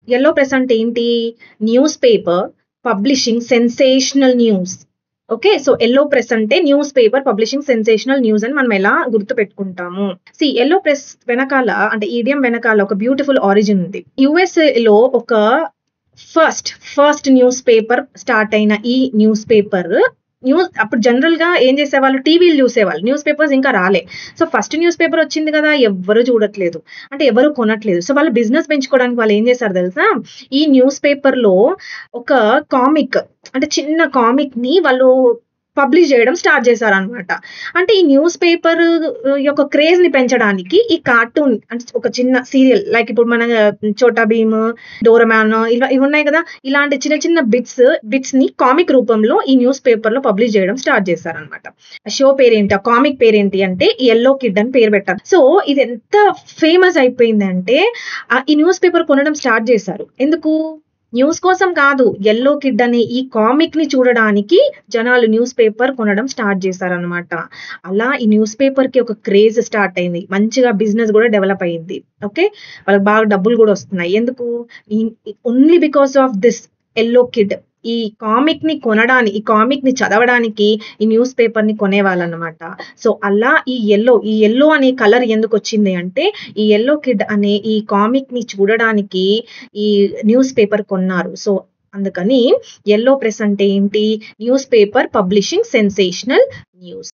Yellow press అంటే ఏంటి? Newspaper publishing sensational news. Okay. So, yellow press అంటే newspaper publishing sensational news అని మనం ఎలా గుర్తుపెట్టుకుంటాము. యెల్లో ప్రెస్ వెనకాల అంటే ఈడియం వెనకాల ఒక బ్యూటిఫుల్ ఆరిజిన్ ఉంది. యూఎస్ఏలో ఒక ఫస్ట్ న్యూస్ పేపర్ స్టార్ట్ అయిన ఈ న్యూస్ పేపర్ అప్పుడు జనరల్ గా ఏం చేసేవాళ్ళు? టీవీలు చూసేవాళ్ళు. న్యూస్ పేపర్స్ ఇంకా రాలే. సో, ఫస్ట్ న్యూస్ పేపర్ వచ్చింది కదా! ఎవ్వరు చూడట్లేదు. అంటే ఎవరు కొనట్లేదు. సో, వాళ్ళు బిజినెస్ పెంచుకోవడానికి వాళ్ళు ఏం చేశారు తెలుసా? ఈ న్యూస్ పేపర్‌లో ఒక కామిక్ అంటే చిన్న కామిక్‌ని వాళ్ళు పబ్లిష్ చేయడం స్టార్ట్ చేశారనమాట. అంటే ఈ న్యూస్ పేపర్ యొక్క క్రేజ్‌ని పెంచడానికి ఈ కార్టూన్ అంటే ఒక చిన్న సీరియల్ లైక్ ఇప్పుడు మన 'చోటా భీమ్', 'డోరేమాన్' ఇవి ఉన్నాయి కదా! ఇలాంటి చిన్న చిన్న బిట్స్‌ని కామిక్ రూపంలో ఈ న్యూస్ పేపర్‌లో పబ్లిష్ చేయడం స్టార్ట్ చేశారనమాట. షో పేరేంటి? ఆ కామిక్ పేరేంటి అంటే 'యెల్లో కిడ్' అని పేరు పెట్టారు. సో, ఇది ఎంత ఫేమస్ అయిపోయిందంటే ఈ న్యూస్ పేపర్ కొనడం స్టార్ట్ చేశారు. ఎందుకు? న్యూస్ కోసం కాదు. 'యెల్లో కిడ్' అనే ఈ కామిక్‌ని చూడడానికి జనాలు న్యూస్ పేపర్ కొనడం స్టార్ట్ చేశారనమాట. అలా ఈ న్యూస్ పేపర్‌కి ఒక క్రేజ్ స్టార్ట్ అయింది. మంచిగా బిజినెస్ గూడా డెవలప్ అయింది. ఓకే. వాళ్ళకి బాగా డబ్బులు గూడా వస్తున్నాయి. ఎందుకు? ఈ only because of this 'yellow kid' ఈ కామిక్‌ని చదవడానికి ఈ న్యూస్ పేపర్‌ని కొనేవాళ్ళనమాట. సో, అలా ఈ యెల్లో అనే కలర్ ఎందుకొచ్చింది అంటే, ఈ 'యెల్లో కిడ్' అనే ఈ కామిక్‌ని చూడడానికి ఈ న్యూస్ పేపర్ కొన్నారు. సో, అందుకని యెల్లో ప్రెస్ అంటే ఏంటి? Newspaper publishing sensational news.